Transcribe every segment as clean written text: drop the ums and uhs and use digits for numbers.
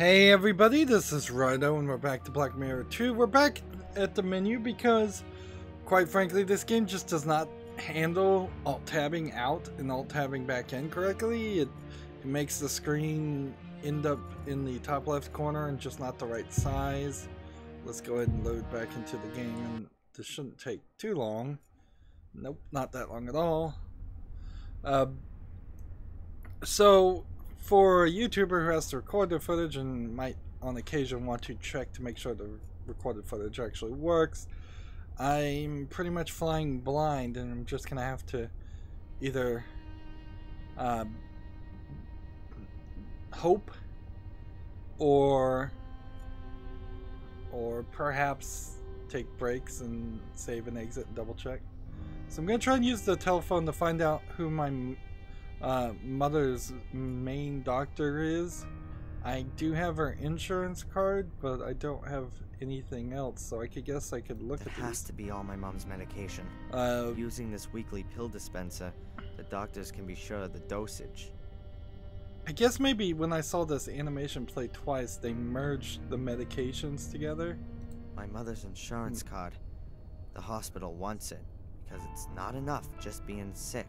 Hey everybody, this is Rydo and we're back to Black Mirror 2. We're back at the menu because, quite frankly, this game just does not handle alt-tabbing out and alt-tabbing back in correctly. It makes the screen end up in the top left corner and just not the right size. Let's go ahead and load back into the game, and this shouldn't take too long. Nope, not that long at all. So, for a YouTuber who has to record their footage and might on occasion want to check to make sure the recorded footage actually works, I'm pretty much flying blind, and I'm just gonna have to either hope or perhaps take breaks and save and exit and double check. So I'm gonna try and use the telephone to find out who my mother's main doctor is. I do have her insurance card, but I don't have anything else, so I guess I could look at It has to be all my mom's medication. Using this weekly pill dispenser, the doctors can be sure of the dosage. I guess maybe when I saw this animation play twice, they merged the medications together. My mother's insurance card. The hospital wants it, because it's not enough just being sick.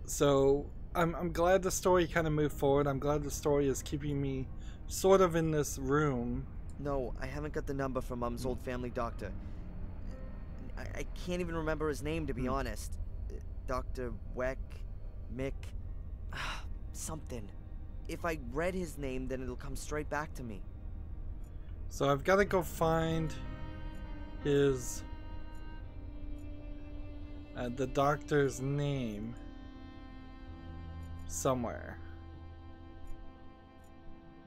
So I'm glad the story kind of moved forward. I'm glad the story is keeping me sort of in this room. No, I haven't got the number from Mom's old family doctor. I can't even remember his name, to be honest. Dr. Mick, something. If I read his name, then it'll come straight back to me. So I've got to go find his the doctor's name somewhere,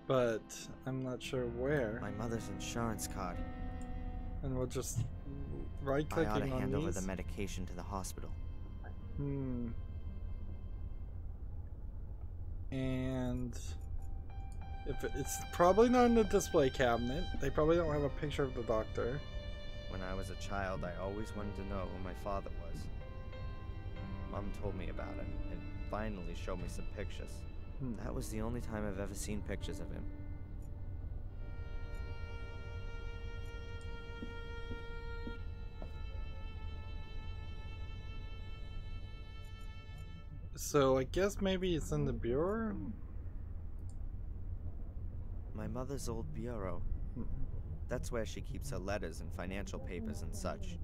but I'm not sure where. My mother's insurance card. And we'll just right-clicking I ought to hand on over these. the medication to the hospital. And if it's probably not in the display cabinet. They probably don't have a picture of the doctor. When I was a child, I always wanted to know who my father was. Mom told me about him and finally showed me some pictures. That was the only time I've ever seen pictures of him. So I guess maybe it's in the bureau? My mother's old bureau. That's where she keeps her letters and financial papers and such.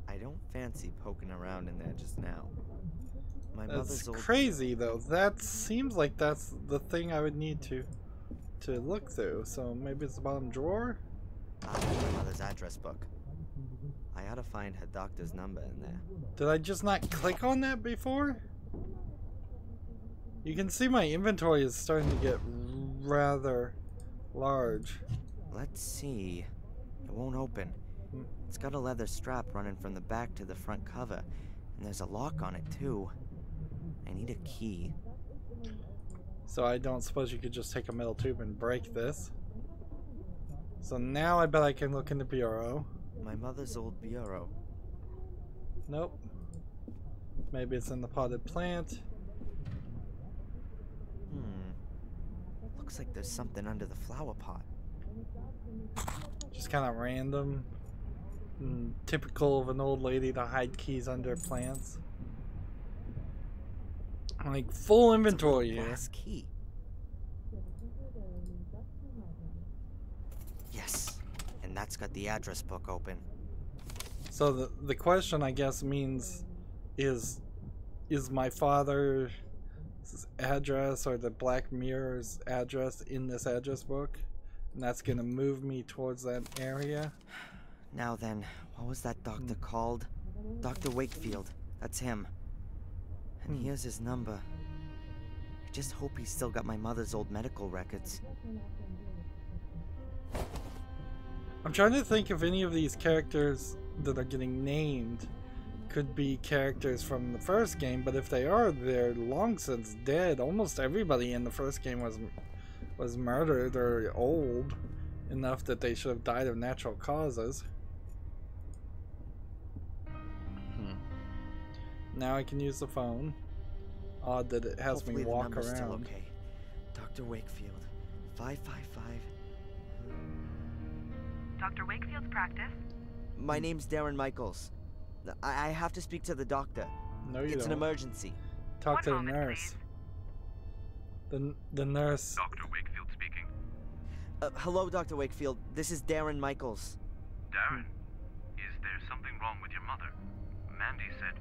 I don't fancy poking around in there just now. My That's mother's old... crazy though. That seems like that's the thing I would need to look through. So maybe it's the bottom drawer? I have my mother's address book. I ought to find her doctor's number in there. Did I just not click on that before? You can see my inventory is starting to get rather large. Let's see. It won't open. It's got a leather strap running from the back to the front cover, and there's a lock on it too. I need a key. So I don't suppose you could just take a metal tube and break this. So now I bet I can look in the bureau. My mother's old bureau. Nope. Maybe it's in the potted plant. Looks like there's something under the flower pot. Just kind of random. Typical of an old lady to hide keys under plants. Like full inventory here. Glass key. Yes, and that's got the address book open. So the question, I guess, means is my father's address or the Black Mirror's address in this address book? And that's gonna move me towards that area. Now then, what was that doctor called? Dr. Wakefield. That's him. And here's his number. I just hope he's still got my mother's old medical records. I'm trying to think if any of these characters that are getting named could be characters from the first game, but if they are, they're long since dead. Almost everybody in the first game was murdered or old enough that they should have died of natural causes. Now I can use the phone. Odd that it has me walk around. Still okay. Dr. Wakefield. 555. Dr. Wakefield's practice? My name's Darren Michaels. I have to speak to the doctor. No, you It's an don't. emergency. Talk to the One moment, nurse. The nurse. Dr. Wakefield speaking. Hello, Dr. Wakefield. This is Darren Michaels. Darren, is there something wrong with your mother? Mandy said.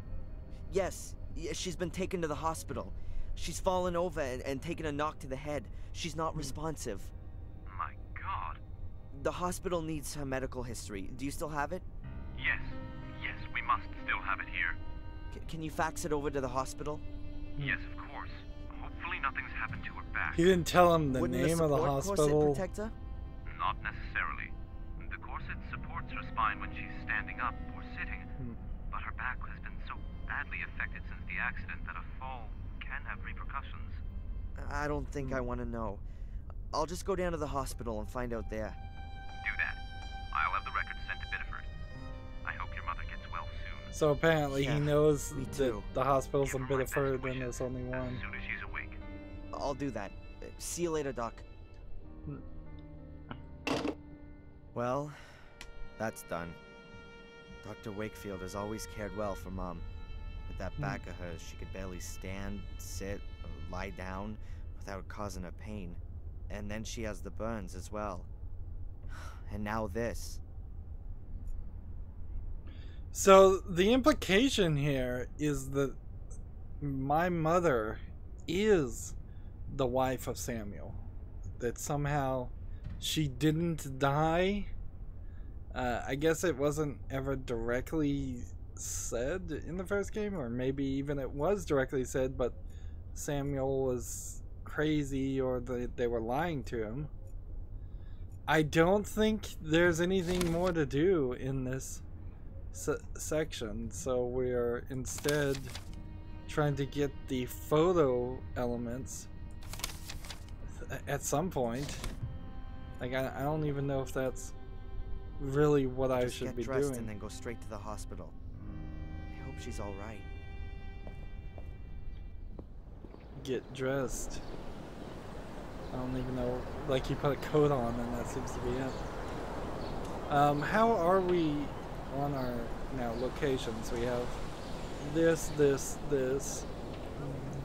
Yes, she's been taken to the hospital. She's fallen over and taken a knock to the head. She's not responsive. My God. The hospital needs her medical history. Do you still have it? Yes, we must still have it here. Can you fax it over to the hospital? Yes, of course. Hopefully nothing's happened to her back. He didn't tell him the Wouldn't name of the support corset hospital. protect her? Not necessarily. The corset supports her spine when she's standing up or sitting, but her back has been so badly affected since the accident that a fall can have repercussions. I don't think I want to know. I'll just go down to the hospital and find out there. Do that. I'll have the records sent to Biddeford. I hope your mother gets well soon. So apparently Yeah, he knows me that too. the hospital's in Give her my best Biddeford and wishes there's only one. As soon as she's awake. I'll do that. See you later, Doc. Well, that's done. Dr. Wakefield has always cared well for Mom. With that back of hers, she could barely stand, sit, or lie down without causing her pain. And then she has the burns as well. And now this. So the implication here is that my mother is the wife of Samuel. That somehow she didn't die. I guess it wasn't ever directly said in the first game, or maybe even it was directly said, but Samuel was crazy or they were lying to him. I don't think there's anything more to do in this section, so we're instead trying to get the photo elements at some point. Like, I don't even know if that's really what I should be Just get dressed doing. and then go straight to the hospital. I hope she's all right. Get dressed. I don't even know. Like, he put a coat on and that seems to be it. How are we on our now locations? We have this.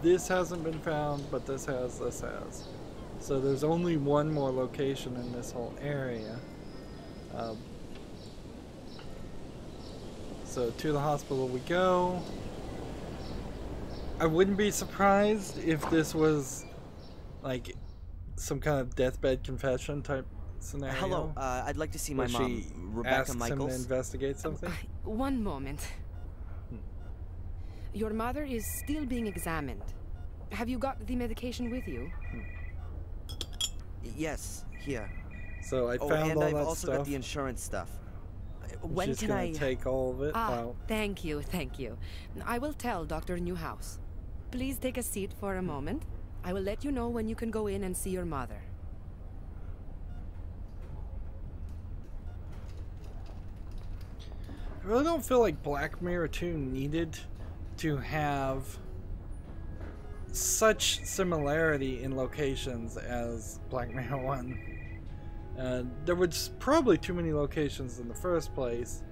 This hasn't been found, but this has. So there's only one more location in this whole area. So to the hospital we go. I wouldn't be surprised if this was like some kind of deathbed confession type scenario. Hello, I'd like to see my where mom, she Rebecca asks him to Michaels. investigate something. One moment. Your mother is still being examined. Have you got the medication with you? Yes, here. So I Oh, found and all I've that also stuff. got the insurance stuff. When She's can gonna I take all of it. Ah, Wow. thank you. I will tell Dr. Newhouse. Please take a seat for a moment. I will let you know when you can go in and see your mother. I really don't feel like Black Mirror 2 needed to have such similarity in locations as Black Mirror 1. There were just probably too many locations in the first place.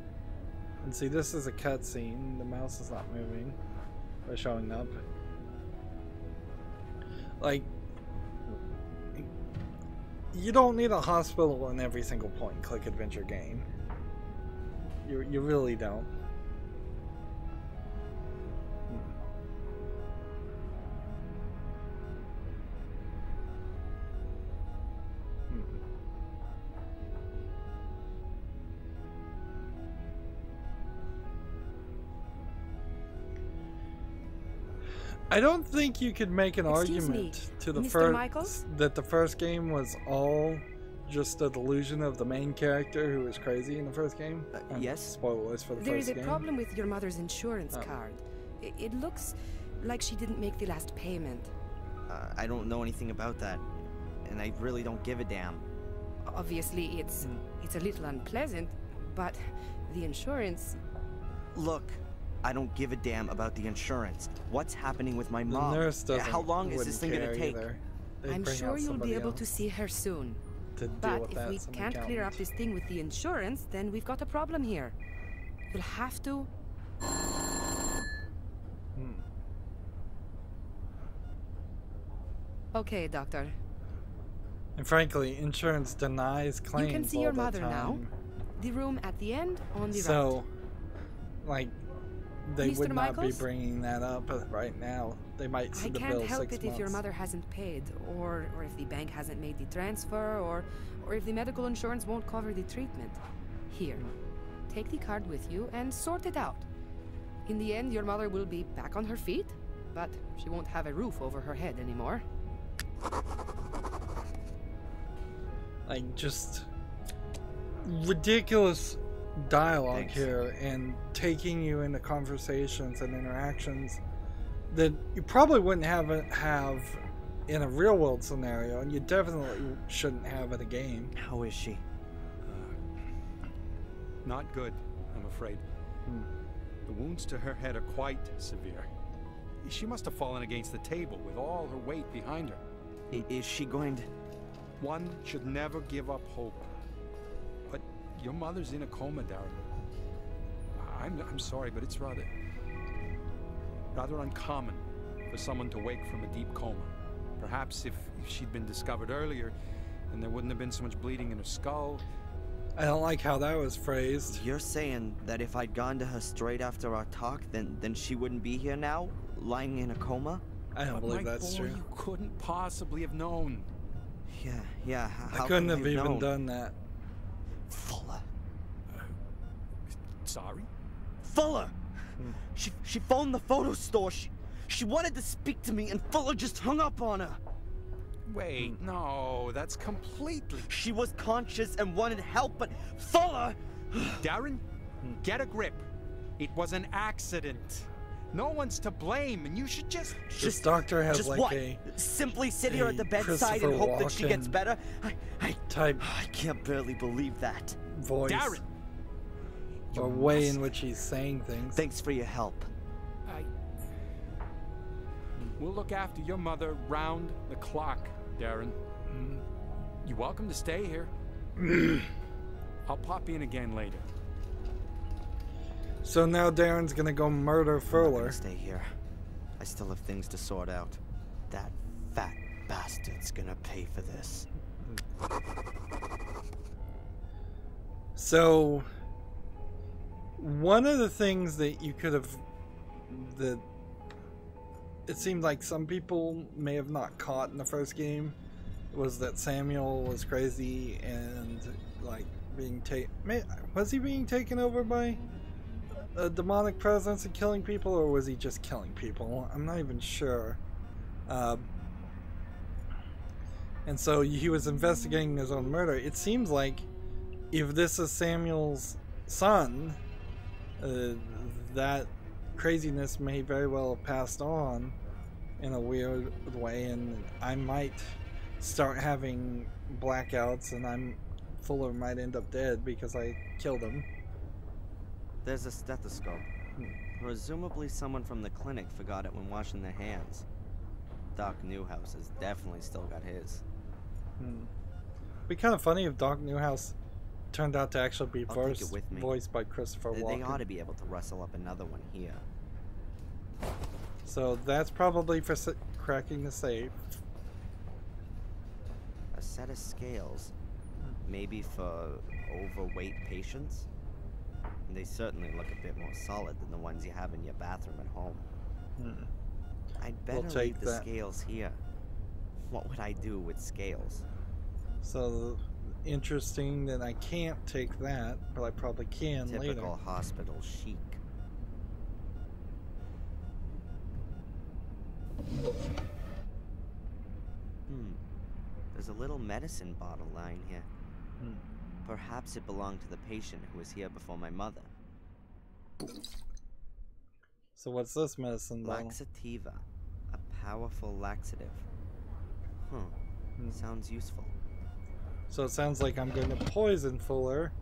And see, this is a cutscene. The mouse is not moving or showing up. Like, you don't need a hospital in every single point-and-click adventure game. You really don't. I don't think you could make an Excuse argument me, to the Mr. Michaels? first that the first game was all just a delusion of the main character who was crazy in the first game. yes? Spoilers for the There first is a game. problem with your mother's insurance Oh. card. It looks like she didn't make the last payment. I don't know anything about that, and I really don't give a damn. Obviously, it's a little unpleasant, but the insurance... Look, I don't give a damn about the insurance. What's happening with my The mom? nurse doesn't. How long is wouldn't this thing gonna care take? either. They I'm bring sure out you'll be somebody able to else see her soon. to deal But with if that, we some can't clear up accountant. this thing with the insurance, then we've got a problem here. You'll have to... Okay, Doctor. And frankly, insurance denies claims You can see all your the mother now. time. The room at the end on the right. So, like, they Mr. would not Michaels? be bringing that up right now. They might see I the can't bill help 6 it months. if your mother hasn't paid, or if the bank hasn't made the transfer, or if the medical insurance won't cover the treatment. Here, take the card with you and sort it out. In the end, your mother will be back on her feet, but she won't have a roof over her head anymore. Like, just ridiculous dialogue Thanks. here, and taking you into conversations and interactions that you probably wouldn't have in a real world scenario, and you definitely shouldn't have in a game. How is she? Not good, I'm afraid. The wounds to her head are quite severe. She must have fallen against the table with all her weight behind her. Is she going to... One should never give up hope. But your mother's in a coma, Darren. I'm sorry, but it's rather uncommon for someone to wake from a deep coma. Perhaps if she'd been discovered earlier, then there wouldn't have been so much bleeding in her skull. I don't like how that was phrased. You're saying that if I'd gone to her straight after our talk, then she wouldn't be here now, lying in a coma? I don't But believe my that's boy, true. You couldn't possibly have known. Yeah, how I couldn't could have I even known? done that. Fuller. Sorry? Fuller! She phoned the photo store. She wanted to speak to me, and Fuller just hung up on her. Wait, no, that's completely... She was conscious and wanted help, but Fuller... Darren, get a grip. It was an accident. No one's to blame, and you should just... This doctor has just like what? a Simply sit here at the bedside Christopher and hope that she gets Walken better? type I can't barely believe that. voice, Darren! or way in which he's saying things. Thanks for your help. We'll look after your mother round the clock, Darren. You're welcome to stay here. I'll pop in again later. So now Darren's gonna go murder I'm not Fuller. gonna stay here. I still have things to sort out. That fat bastard's gonna pay for this. So one of the things that you could have, that it seemed like some people may have not caught in the first game, was that Samuel was crazy and like being was he being taken over by a demonic presence and killing people, or was he just killing people? I'm not even sure. And so he was investigating his own murder. It seems like if this is Samuel's son, that craziness may very well have passed on in a weird way, and I might start having blackouts, and Fuller might end up dead because I killed him. There's a stethoscope. Presumably someone from the clinic forgot it when washing their hands. Doc Newhouse has definitely still got his. Be kind of funny if Doc Newhouse turned out to actually be I'll take it with me. voiced by Christopher Walken. They ought to be able to rustle up another one here. So that's probably for cracking the safe. A set of scales. Maybe for overweight patients? They certainly look a bit more solid than the ones you have in your bathroom at home. I'd better take leave the that. scales here. What would I do with scales? So interesting that I can't take that, but I probably can later. Typical hospital chic. There's a little medicine bottle lying here. Perhaps it belonged to the patient who was here before my mother. So what's this medicine bottle? Laxativa. A powerful laxative. Sounds useful. So it sounds like I'm going to poison Fuller.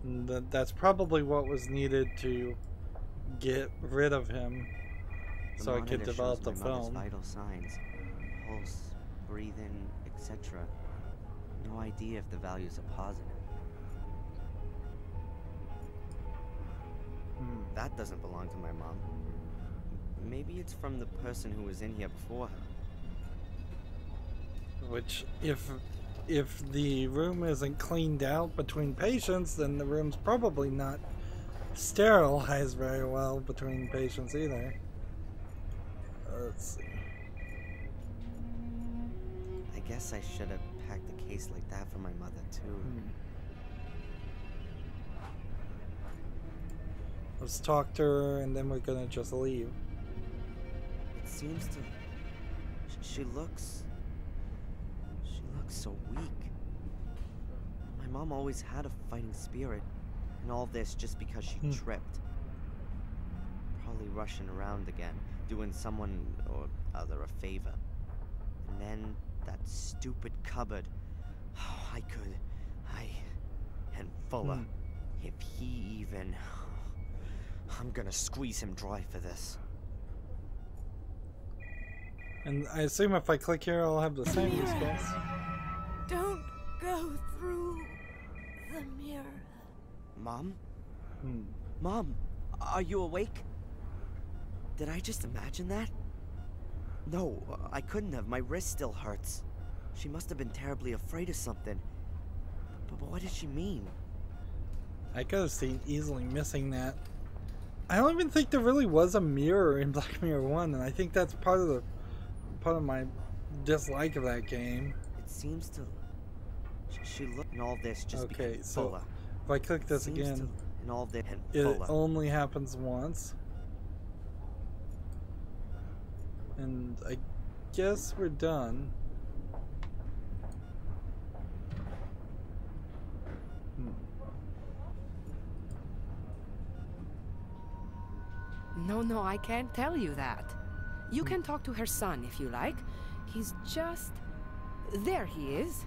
And that's probably what was needed to get rid of him, so I could monitor develop shows the my mother's film. vital signs. Pulse, breathing, etc. No idea if the values are positive. That doesn't belong to my mom. Maybe it's from the person who was in here before her. Which, if the room isn't cleaned out between patients, then the room's probably not sterilized very well between patients either. Let's see. I guess I should have packed a case like that for my mother too. Let's talk to her and then we're gonna just leave. It seems to... She looks so weak. My mom always had a fighting spirit, and all this just because she tripped. Probably rushing around again, doing someone or other a favor. And then that stupid cupboard. And Fuller. If he even... I'm gonna squeeze him dry for this. And I assume if I click here, I'll have the same response. Don't go through the mirror. Mom? Mom, are you awake? Did I just imagine that? No, I couldn't have. My wrist still hurts. She must have been terribly afraid of something. But what did she mean? I could have seen easily missing that. I don't even think there really was a mirror in Black Mirror 1, and I think that's part of my dislike of that game. It seems to... She looked in all this just okay, because so Fuller. if I click this again, In all this it only happens once. And I guess we're done. No, I can't tell you that. You can talk to her son if you like. He's just... There he is.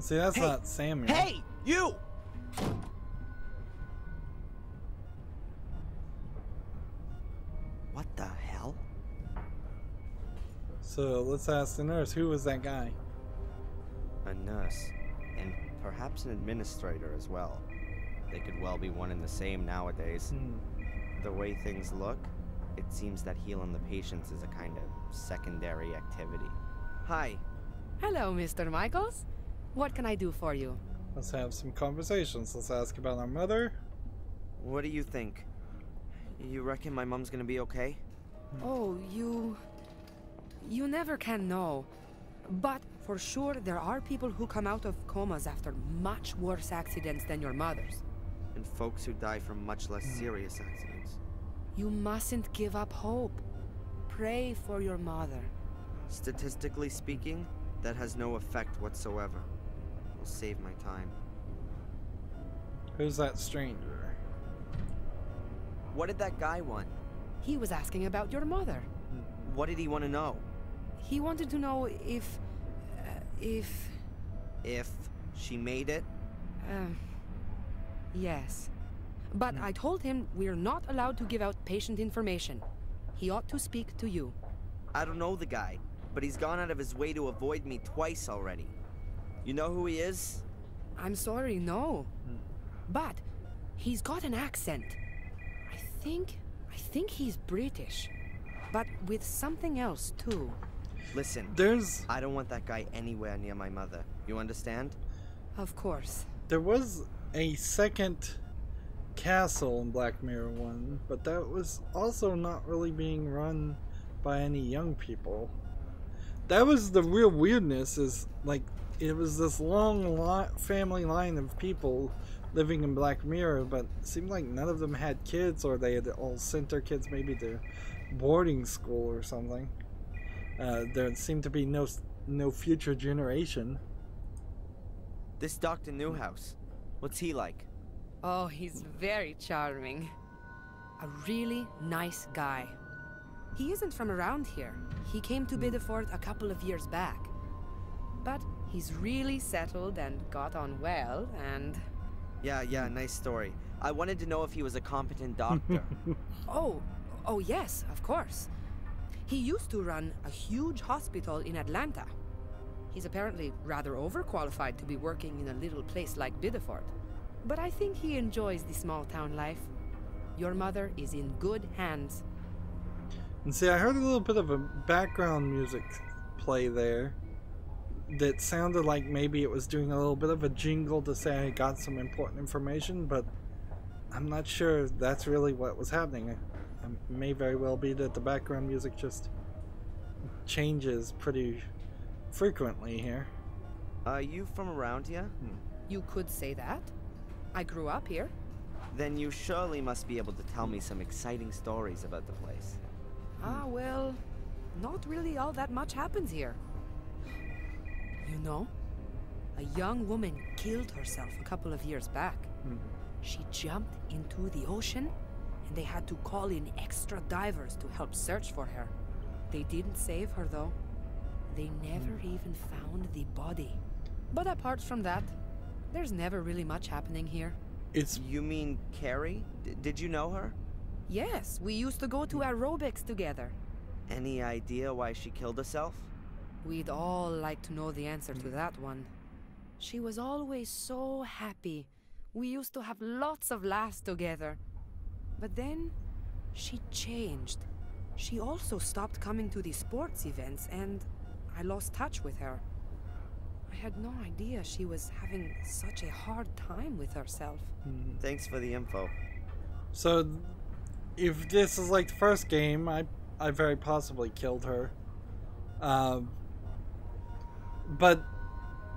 See, that's not Samuel. Hey, you! What the hell? So let's ask the nurse, who was that guy? A nurse, and perhaps an administrator as well. They could well be one and the same nowadays. The way things look, it seems that healing the patients is a kind of secondary activity. Hi. Hello, Mr. Michaels. What can I do for you? Let's have some conversations. Let's ask about our mother. What do you think? You reckon my mom's gonna be okay? Oh, you never can know. But for sure, there are people who come out of comas after much worse accidents than your mother's. And folks who die from much less serious accidents. You mustn't give up hope. Pray for your mother. Statistically speaking, that has no effect whatsoever. Will save my time. Who's that stranger? What did that guy want? He was asking about your mother. What did he want to know? He wanted to know if she made it? Yes. But I told him we're not allowed to give out patient information. He ought to speak to you. I don't know the guy, but he's gone out of his way to avoid me twice already. You know who he is? I'm sorry, no. But he's got an accent. I think he's British. But with something else, too. Listen, I don't want that guy anywhere near my mother. You understand? Of course. There was a second castle in Black Mirror 1, but that was also not really being run by any young people. That was the real weirdness, is like it was this long family line of people living in Black Mirror, but it seemed like none of them had kids, or they had all sent their kids maybe to boarding school or something. There seemed to be no future generation. This Dr. Newhouse, what's he like? Oh, he's very charming. A really nice guy. He isn't from around here. He came to Bideford a couple of years back. But he's really settled and got on well, and... Yeah, nice story. I wanted to know if he was a competent doctor. Oh yes, of course. He used to run a huge hospital in Atlanta. He's apparently rather overqualified to be working in a little place like Bideford. But I think he enjoys the small town life. Your mother is in good hands. And see, I heard a little bit of a background music play there that sounded like maybe it was doing a little bit of a jingle to say I got some important information, but I'm not sure that's really what was happening. It may very well be that the background music just changes pretty frequently here. Are you from around here? You could say that. I grew up here. Then you surely must be able to tell me some exciting stories about the place. Ah, well, not really all that much happens here. You know, a young woman killed herself a couple of years back. She jumped into the ocean, and they had to call in extra divers to help search for her. They didn't save her, though. They never even found the body. But apart from that, there's never really much happening here. You mean Carrie? Did you know her? Yes, we used to go to aerobics together. Any idea why she killed herself? We'd all like to know the answer to that one. She was always so happy. We used to have lots of laughs together. But then, she changed. She also stopped coming to the sports events, and I lost touch with her. I had no idea she was having such a hard time with herself. Thanks for the info. So, if this is like the first game, I very possibly killed her. But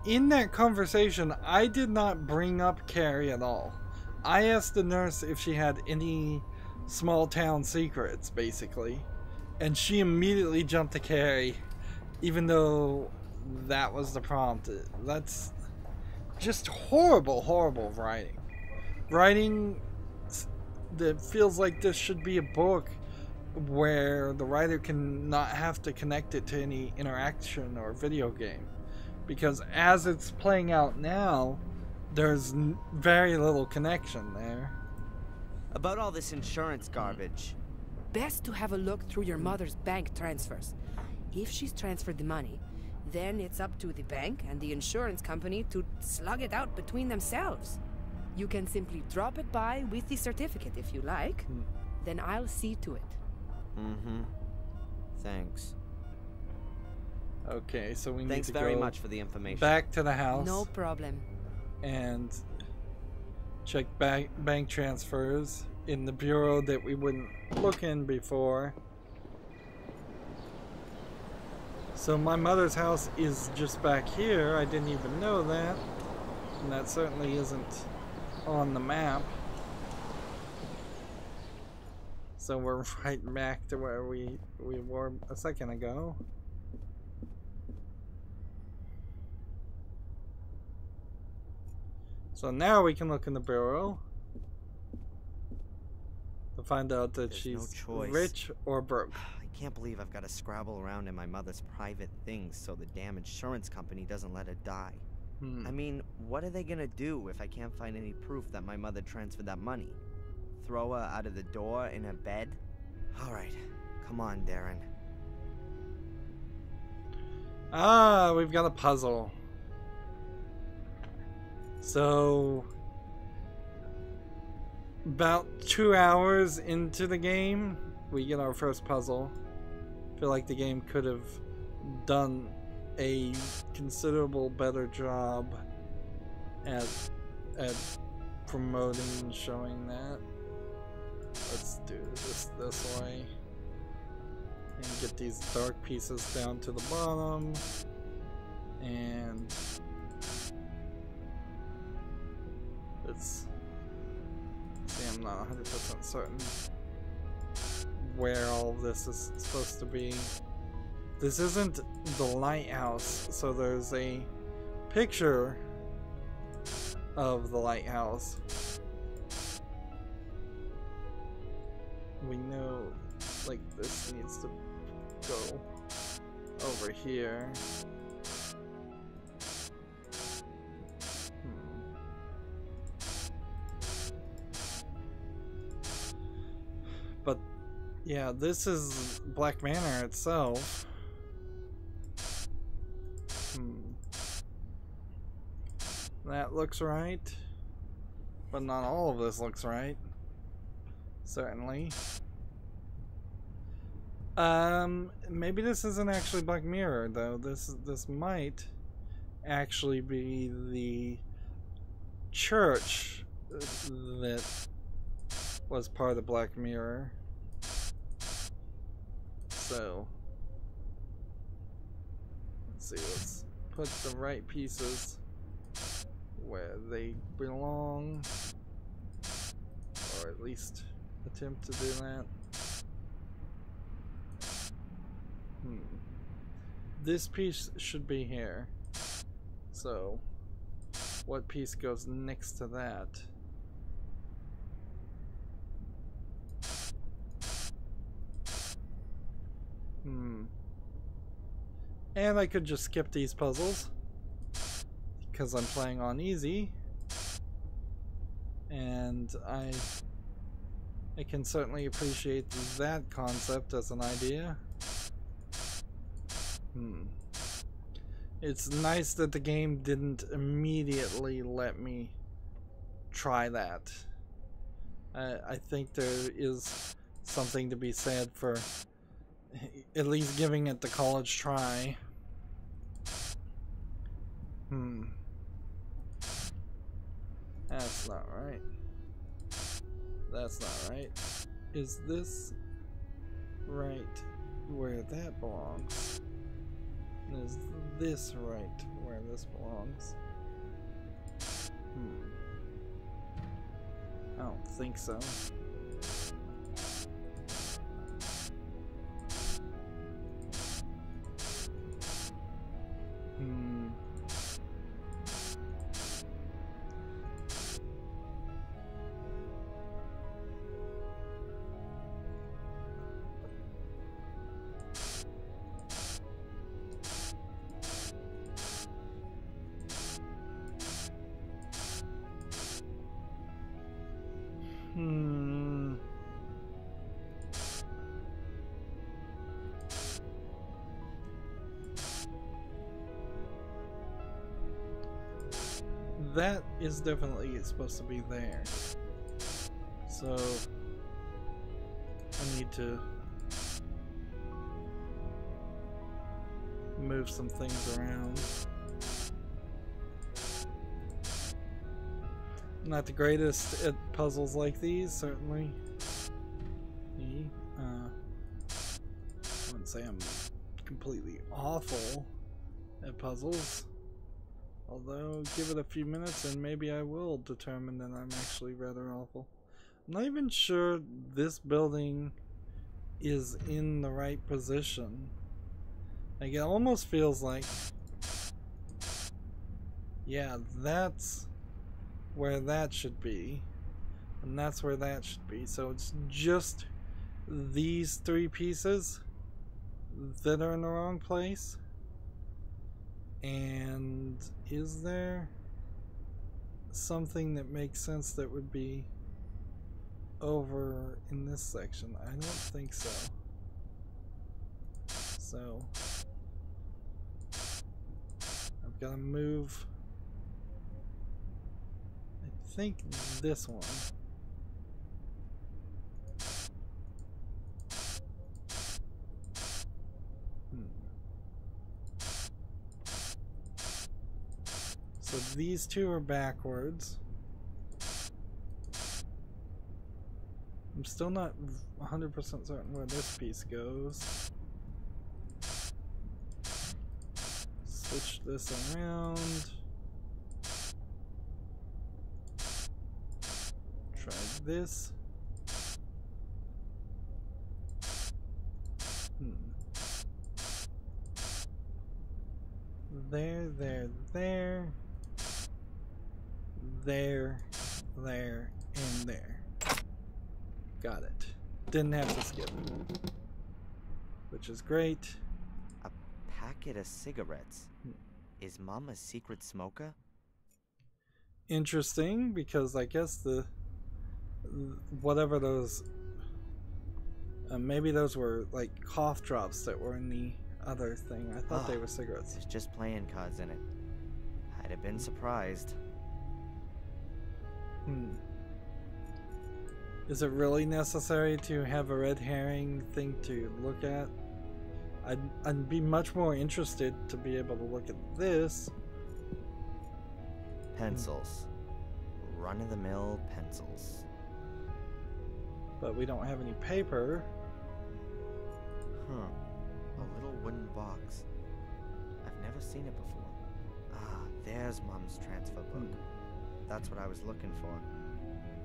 in that conversation, I did not bring up Carrie at all. I asked the nurse if she had any small town secrets, basically. And she immediately jumped to Carrie, even though that was the prompt. That's just horrible, horrible writing. Writing that feels like this should be a book where the writer can not have to connect it to any interaction or video game. Because as it's playing out now, there's very little connection there. About all this insurance garbage. Best to have a look through your mother's bank transfers. If she's transferred the money, then it's up to the bank and the insurance company to slug it out between themselves. You can simply drop it by with the certificate if you like. Then I'll see to it. Thanks. Okay, so we need Thanks to very go much for the information. back to the house. No problem. And check bank transfers in the bureau that we wouldn't look in before. So my mother's house is just back here. I didn't even know that. And that certainly isn't on the map. So we're right back to where we were a second ago. So now we can look in the bureau to find out that There's she's no choice. rich or broke. I can't believe I've got to scrabble around in my mother's private things so the damn insurance company doesn't let her die. I mean, what are they gonna do if I can't find any proof that my mother transferred that money? Throw her out of the door in her bed? Alright, come on, Darren. Ah, we've got a puzzle. So, about 2 hours into the game, we get our first puzzle. I feel like the game could have done a considerable better job at promoting and showing that. Let's do this way. And get these dark pieces down to the bottom. And let's see, I'm not 100% certain where all of this is supposed to be. This isn't the lighthouse, so there's a picture of the lighthouse. We know, like, this needs to go over here. But yeah, this is Black Manor itself. That looks right. But not all of this looks right. Certainly. Maybe this isn't actually Black Mirror though. This might actually be the church that was part of Black Mirror. So let's see, let's put the right pieces where they belong, or at least attempt to do that. This piece should be here. So, what piece goes next to that? And I could just skip these puzzles because I'm playing on easy, and I can certainly appreciate that concept as an idea. It's nice that the game didn't immediately let me try that. I think there is something to be said for at least giving it the college try. That's not right. That's not right. Is this right where that belongs? Is this right where this belongs? I don't think so. That is definitely supposed to be there. So I need to move some things around. Not the greatest at puzzles like these, certainly. I wouldn't say I'm completely awful at puzzles. Although, give it a few minutes and maybe I will determine that I'm actually rather awful. I'm not even sure this building is in the right position. Like, it almost feels like, yeah, that's where that should be. And that's where that should be. So it's just these three pieces that are in the wrong place. And is there something that makes sense that would be over in this section? I don't think so. So I've got to move, I think, this one. So these two are backwards. I'm still not 100% certain where this piece goes. Switch this around. Try this. There, there, there. There, and there. Got it. Didn't have to skip it. Which is great. A packet of cigarettes. Is Mom a secret smoker? Interesting, because I guess the whatever those maybe those were like cough drops that were in the other thing. I thought they were cigarettes. There's just playing cards in it. I'd have been surprised. Is it really necessary to have a red herring thing to look at? I'd be much more interested to be able to look at this. Pencils. Run-of-the-mill pencils. But we don't have any paper. Huh. A little wooden box. I've never seen it before. Ah, there's Mom's transfer book. That's what I was looking for.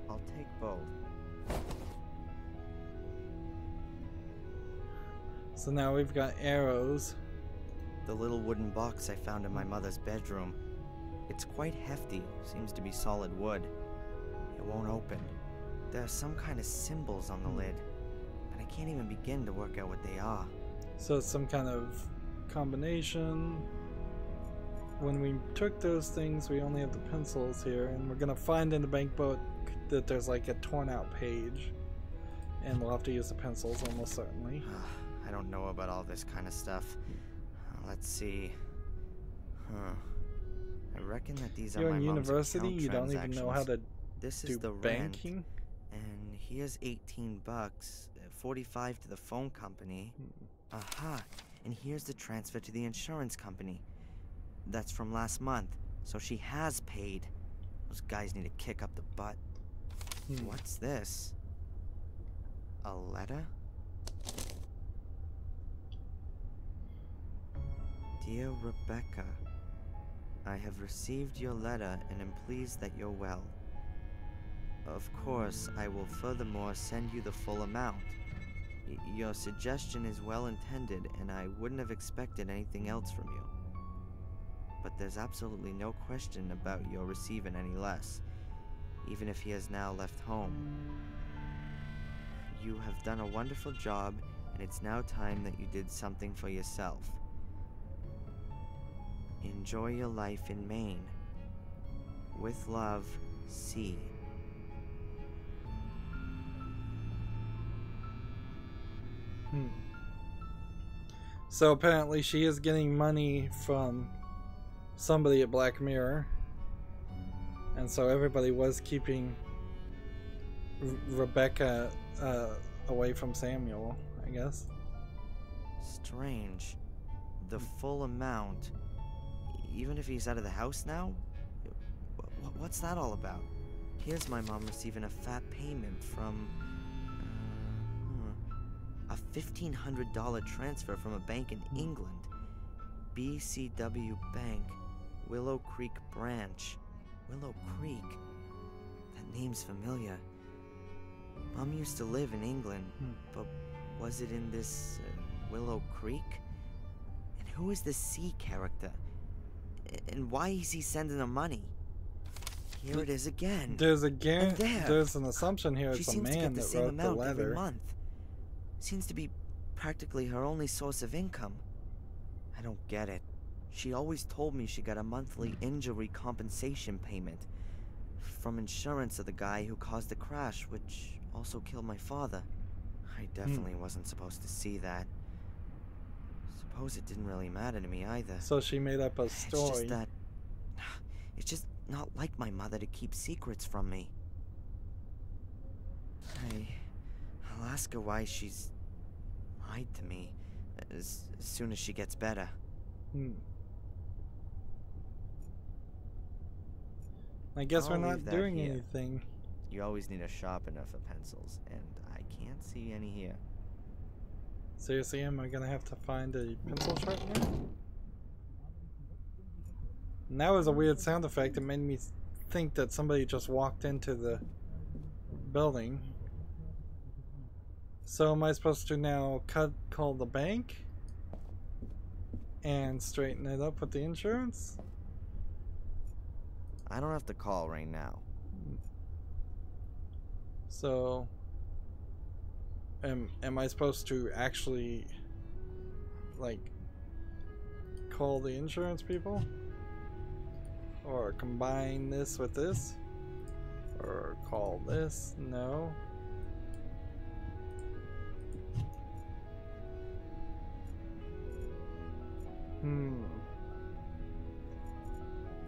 I'll take both. So now we've got arrows. The little wooden box I found in my mother's bedroom. It's quite hefty, seems to be solid wood. It won't open. There are some kind of symbols on the lid, but I can't even begin to work out what they are. So it's some kind of combination. When we took those things, we only have the pencils here, and we're gonna find in the bank book that there's like a torn out page, and we'll have to use the pencils almost certainly. I don't know about all this kind of stuff. Let's see. I reckon that these are You're my in mom's university, account you don't even know how to This do is the banking. rent, and here's 18 bucks, 45 to the phone company. Aha, and here's the transfer to the insurance company. That's from last month, so she has paid. Those guys need to kick up the butt. What's this? A letter? Dear Rebecca, I have received your letter and am pleased that you're well. Of course, I will furthermore send you the full amount. Your suggestion is well intended, and I wouldn't have expected anything else from you. But there's absolutely no question about your receiving any less, even if he has now left home. You have done a wonderful job, and it's now time that you did something for yourself. Enjoy your life in Maine. With love, C. So apparently she is getting money from somebody at Black Mirror, and so everybody was keeping Rebecca away from Samuel, I guess. Strange. The full amount. Even if he's out of the house now? What's that all about? Here's my mom receiving a fat payment from a $1,500 transfer from a bank in England. BCW Bank, Willow Creek branch. Willow Creek? That name's familiar. Mom used to live in England, but was it in this Willow Creek? And who is this C character? And why is he sending her money? Here it is again. There's an assumption here it's a man that wrote the letter. Every month. Seems to be practically her only source of income. I don't get it. She always told me she got a monthly injury compensation payment from insurance of the guy who caused the crash, which also killed my father. I definitely wasn't supposed to see that. Suppose it didn't really matter to me either. So she made up a story. It's just not like my mother to keep secrets from me. I'll ask her why she's lied to me as soon as she gets better. I guess we're not doing anything. You always need a sharpener for pencils, and I can't see any here. Seriously, am I gonna have to find a pencil sharpener? And that was a weird sound effect. It made me think that somebody just walked into the building. So am I supposed to now call the bank and straighten it up with the insurance? I don't have to call right now. So am I supposed to actually like call the insurance people? Or combine this with this? Or call this? No.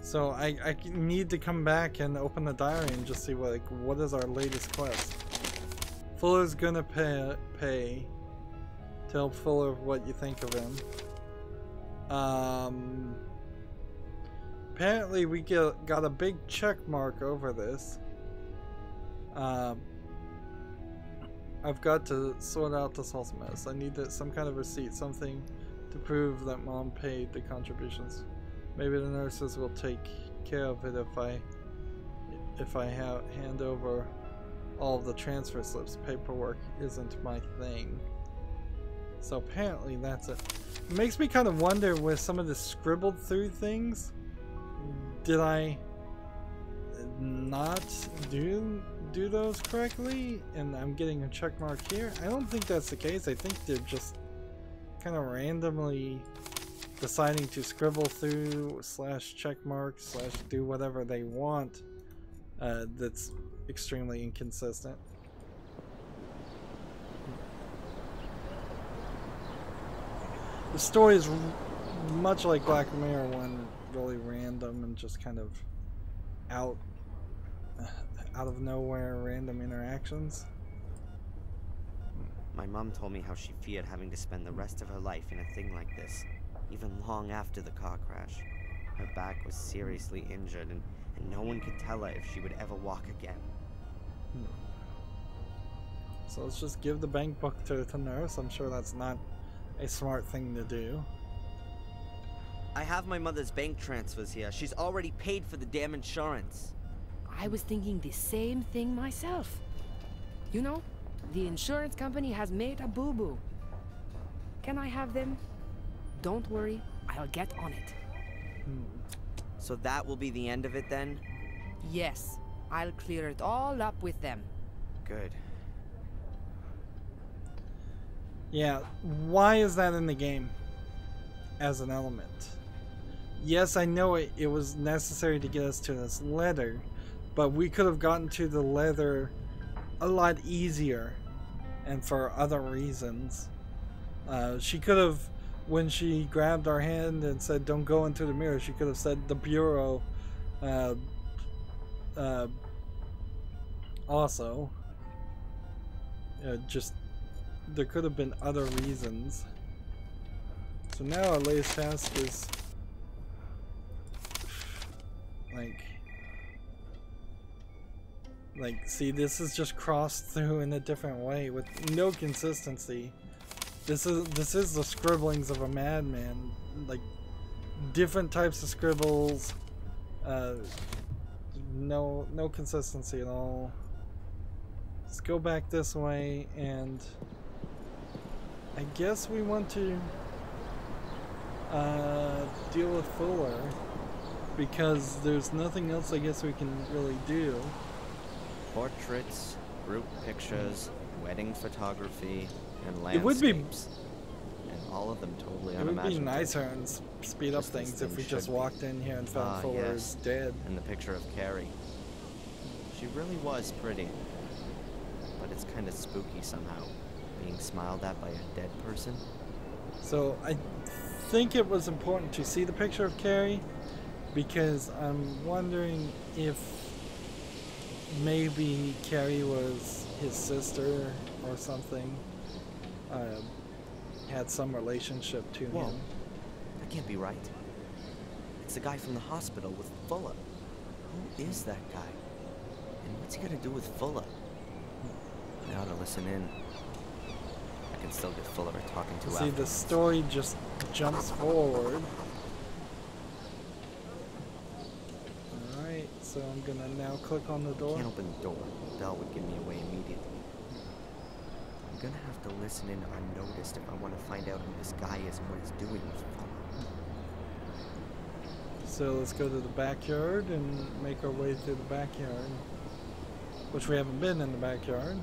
So I need to come back and open the diary and just see what is our latest quest. Fuller's gonna pay. Tell Fuller what you think of him. Apparently we got a big check mark over this. I've got to sort out this whole mess. I need some kind of receipt, something to prove that Mom paid the contributions. Maybe the nurses will take care of it if I hand over all of the transfer slips. Paperwork isn't my thing. So apparently that's it. It makes me kind of wonder with some of the scribbled through things. Did I not do those correctly? And I'm getting a check mark here? I don't think that's the case. I think they're just kind of randomly deciding to scribble through / check mark / do whatever they want. That's extremely inconsistent. The story is much like Black Mirror one, really random and just kind of out of nowhere random interactions. My mom told me how she feared having to spend the rest of her life in a thing like this, even long after the car crash. Her back was seriously injured and no one could tell her if she would ever walk again. So let's just give the bank book to the nurse. I'm sure that's not a smart thing to do. I have my mother's bank transfers here. She's already paid for the damn insurance. I was thinking the same thing myself. You know, the insurance company has made a boo-boo. Can I have them? Don't worry, I'll get on it. So that will be the end of it then? Yes, I'll clear it all up with them. Good. Yeah, why is that in the game as an element? Yes, I know it was necessary to get us to this letter, but we could have gotten to the letter a lot easier and for other reasons. She could have, when she grabbed our hand and said don't go into the mirror, she could have said the bureau also. Just there could have been other reasons. So now our latest task is like see, this is just crossed through in a different way with no consistency. This is the scribblings of a madman, like different types of scribbles, no consistency at all. Let's go back this way, and I guess we want to deal with Fuller because there's nothing else I guess we can really do. Portraits, group pictures, wedding photography, and landscapes. It would be, and all of them totally it would unimaginative. be nicer and speed up things if we just walked in here and found Fuller is dead. And the picture of Carrie. She really was pretty. But it's kind of spooky somehow, being smiled at by a dead person. So I think it was important to see the picture of Carrie because I'm wondering if maybe Carrie was his sister or something, had some relationship to him. That can't be right. It's the guy from the hospital with Fuller. Who is that guy? And what's he gonna do with Fuller? Now to listen in. I can still get Fuller talking to See, the story just jumps forward. Alright, so I'm gonna now click on the door. I can't open the door. The bell would give me away immediately. I'm gonna have to listen in unnoticed if I want to find out who this guy is and what he's doing with Fuller. So let's go to the backyard and make our way through the backyard. Which we haven't been in the backyard.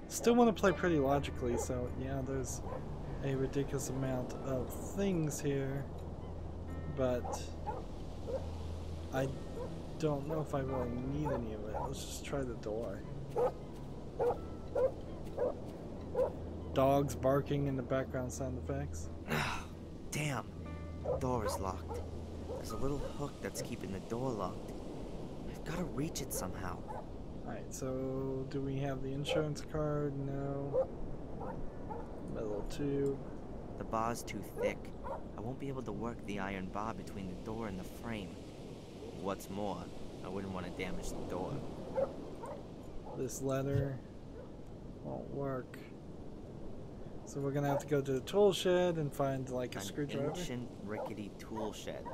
Still want to play pretty logically, so yeah, there's a ridiculous amount of things here, but I don't know if I really need any of it. Let's just try the door. Dogs barking in the background sound effects. Damn, The door is locked. There's a little hook that's keeping the door locked. I've got to reach it somehow. Alright, so do we have the insurance card? No. Metal tube. The bar's too thick. I won't be able to work the iron bar between the door and the frame. What's more, I wouldn't want to damage the door. This letter won't work. So we're gonna have to go to the tool shed and find like a screwdriver. An ancient, rickety tool shed.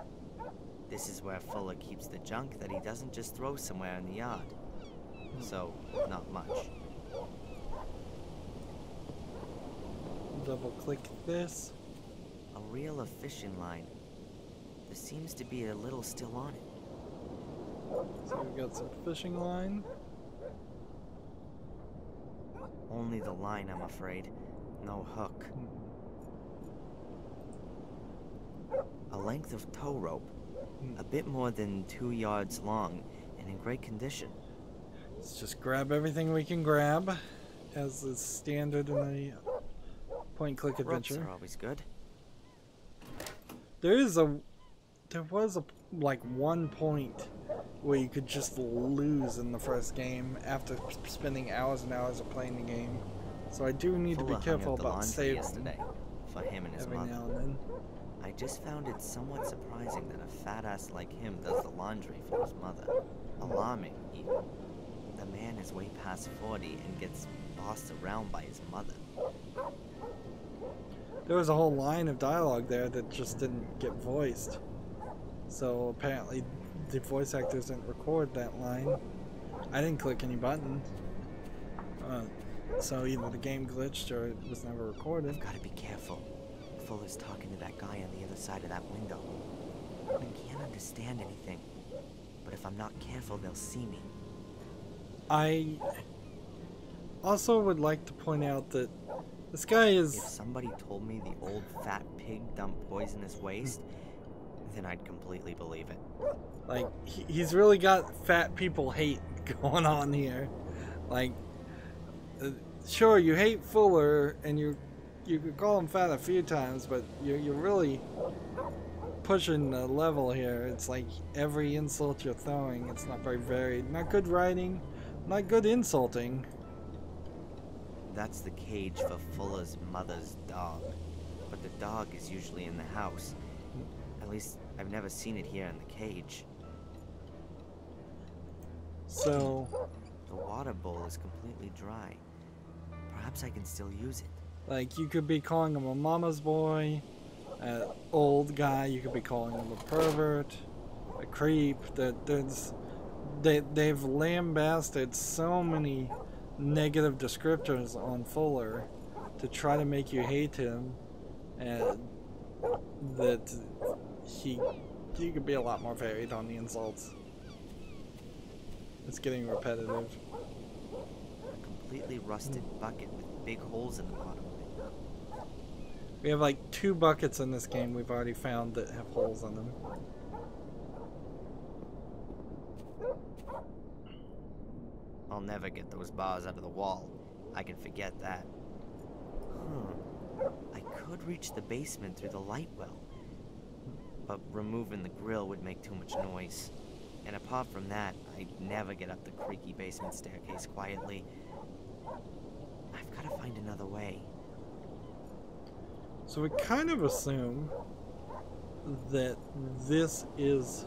This is where Fuller keeps the junk that he doesn't just throw somewhere in the yard. So, not much. Double click this. A reel of fishing line. There seems to be a little still on it. So we've got some fishing line. Only the line, I'm afraid. No hook. A length of tow rope. A bit more than 2 yards long and in great condition. Let's just grab everything we can grab, as is standard in a point-click adventure. Ropes are always good. There was like one point where you could just lose in the first game after spending hours and hours of playing the game. So I do need to be careful about saving yesterday for him and his every mother. now and then. I just found it somewhat surprising that a fat ass like him does the laundry for his mother. Alarming, even. The man is way past 40 and gets bossed around by his mother. There was a whole line of dialogue there that just didn't get voiced. So apparently the voice actors didn't record that line. I didn't click any buttons. So either the game glitched or it was never recorded. I've got to be careful. Fuller's talking to that guy on the other side of that window. I can't understand anything. But if I'm not careful, they'll see me. I also would like to point out that this guy is... If somebody told me the old fat pig dumped poisonous waste, then I'd completely believe it. Like, he's really got fat people hate going on here. Like, sure, you hate Fuller, and you could call him fat a few times, but you're really pushing the level here. It's like every insult you're throwing, it's not very varied. Not good writing, not good insulting. That's the cage for Fuller's mother's dog. But the dog is usually in the house. At least, I've never seen it here in the cage. So... The water bowl is completely dry. Perhaps I can still use it. Like, you could be calling him a mama's boy, an old guy, you could be calling him a pervert, a creep. They've lambasted so many negative descriptors on Fuller to try to make you hate him, and that you could be a lot more varied on the insults. It's getting repetitive. A completely rusted bucket with big holes in the bottom of it. We have like 2 buckets in this game we've already found that have holes in them. I'll never get those bars out of the wall. I can forget that. I could reach the basement through the light well. But removing the grill would make too much noise. And apart from that, I'd never get up the creaky basement staircase quietly. I've got to find another way. So we kind of assume that this is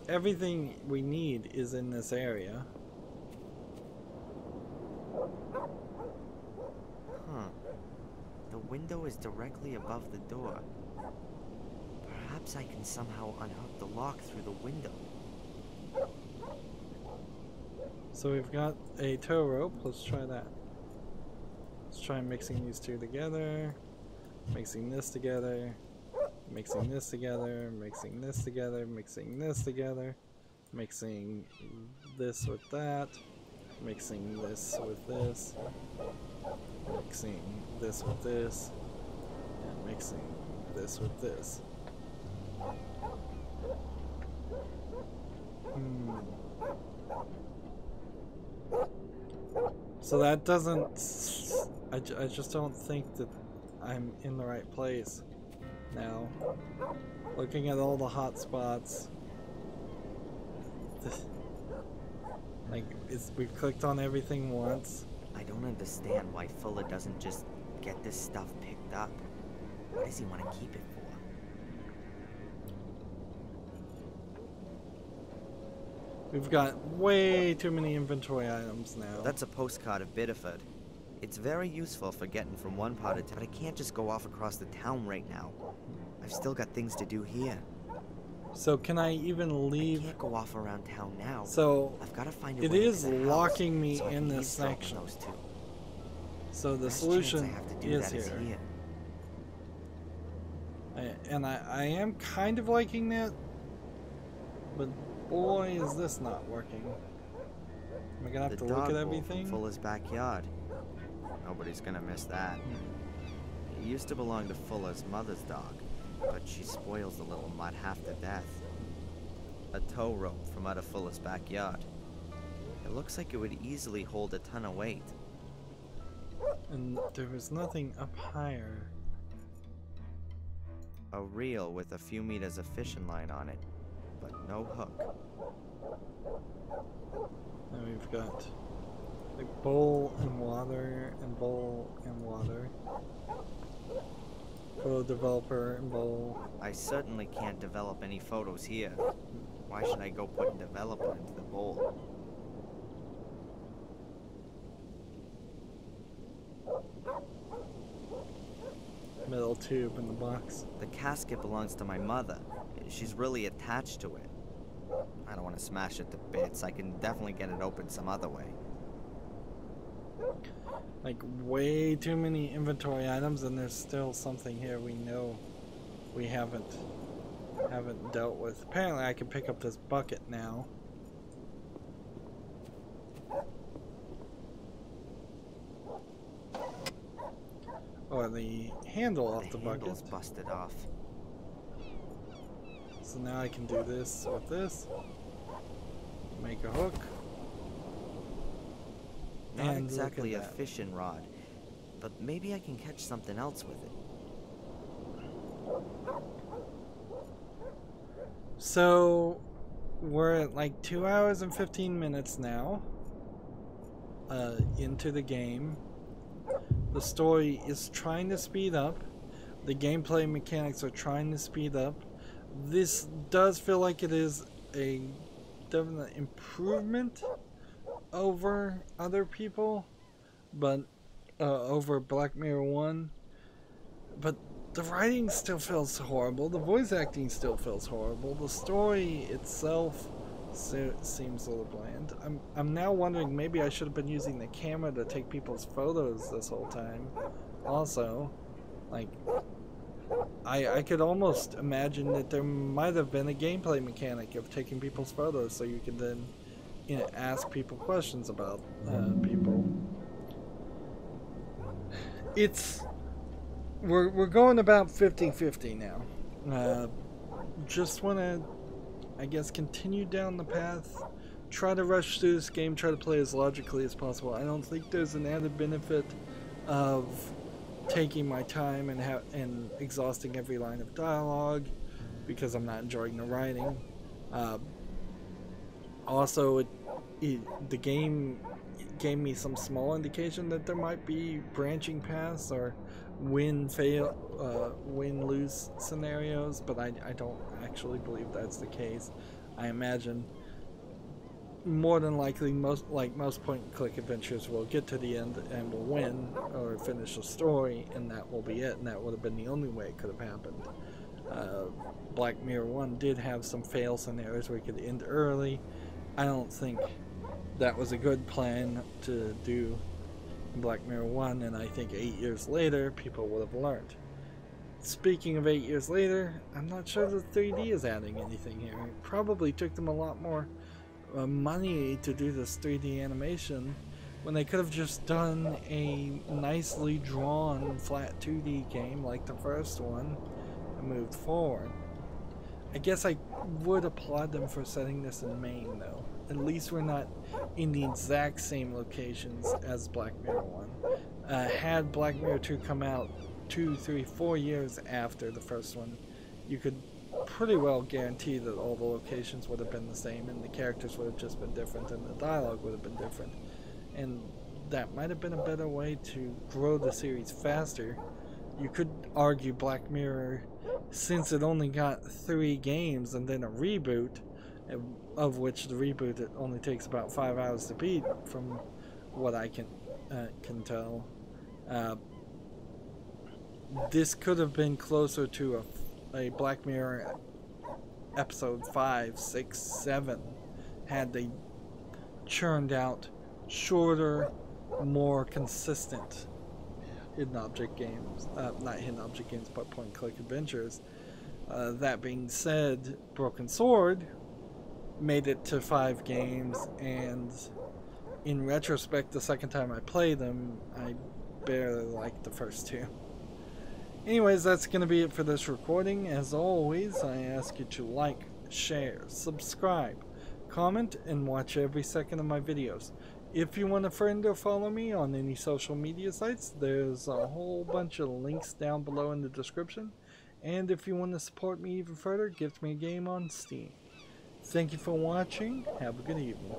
everything we need is in this area. The window is directly above the door. Perhaps I can somehow unhook the lock through the window. So we've got a tow rope. Let's try that. Let's try mixing these two together. Mixing this together. Mixing this together. Mixing this together. Mixing this together. Mixing this with that. Mixing this with this. Mixing this with this. And mixing this with this. So that doesn't... I just don't think that I'm in the right place. now. Looking at all the hot spots. Like, we've clicked on everything once. I don't understand why Fuller doesn't just get this stuff picked up. Why does he want to keep it for? We've got way too many inventory items now. That's a postcard of Biddeford. It's very useful for getting from one part of town, but I can't just go off across the town right now. I've still got things to do here. So can I even leave? I can't go off around town now. So I've got to find a it way is into the locking house me so I in can this eavesdrop on section. those two. So the Best solution chance I have to do is that is here. I am kind of liking that, but boy, is this not working. Am I gonna have to look at everything? From Fuller's backyard. Nobody's gonna miss that. It used to belong to Fuller's mother's dog, but she spoils the little mutt half to death. A tow rope from out of Fuller's backyard. It looks like it would easily hold a ton of weight. And there was nothing up higher. A reel with a few meters of fishing line on it, but no hook. And we've got like bowl and water and bowl and water. Photo developer and bowl. I certainly can't develop any photos here. Why should I go putting developer into the bowl? Metal tube in the box. The casket belongs to my mother. She's really attached to it. I don't want to smash it to bits. I can definitely get it open some other way. Like way too many inventory items, and there's still something here we know we haven't dealt with. Apparently I can pick up this bucket now. Or the handle off the bucket. Handle's busted off. So now I can do this with this. Make a hook. Not And exactly a look at that. fishing rod, but maybe I can catch something else with it. So we're at like 2 hours and 15 minutes now into the game. The story is trying to speed up. The gameplay mechanics are trying to speed up. This does feel like it is a definite improvement over other people, but over Black Mirror 1. But the writing still feels horrible. The voice acting still feels horrible. The story itself seems a little bland. I'm now wondering, maybe I should have been using the camera to take people's photos this whole time. Also, like, I could almost imagine that there might have been a gameplay mechanic of taking people's photos so you can then, you know, ask people questions about people. We're going about 50-50 now. Just want to, I guess, continue down the path. Try to rush through this game. Try to play as logically as possible. I don't think there's an added benefit of taking my time and exhausting every line of dialogue because I'm not enjoying the writing. Also, the game gave me some small indication that there might be branching paths or win-lose scenarios, but I don't actually believe that's the case. I imagine more than likely most point-and-click adventures will get to the end and will win or finish the story, and that will be it, and that would have been the only way it could have happened. Black Mirror 1 did have some fail scenarios where it could end early. I don't think that was a good plan to do in Black Mirror 1, and I think 8 years later people would have learned. Speaking of 8 years later, I'm not sure the 3D is adding anything here. It probably took them a lot more money to do this 3D animation when they could have just done a nicely drawn flat 2D game like the first one and moved forward. I guess I would applaud them for setting this in Maine, though. At least we're not in the exact same locations as Black Mirror 1. Had Black Mirror 2 come out 2, 3, 4 years after the first one, you could pretty well guarantee that all the locations would have been the same and the characters would have just been different and the dialogue would have been different. And that might have been a better way to grow the series faster. You could argue Black Mirror, since it only got 3 games and then a reboot, of which the reboot it only takes about 5 hours to beat, from what I can tell. This could have been closer to a Black Mirror episode 5, 6, 7 had they churned out shorter, more consistent hidden object games. Not hidden object games, but point and click adventures. That being said, Broken Sword made it to 5 games, and in retrospect, the second time I played them, I barely liked the first 2. Anyways, that's going to be it for this recording. As always, I ask you to like, share, subscribe, comment, and watch every second of my videos. If you want a friend or follow me on any social media sites, there's a whole bunch of links down below in the description. And if you want to support me even further, gift me a game on Steam. Thank you for watching. Have a good evening.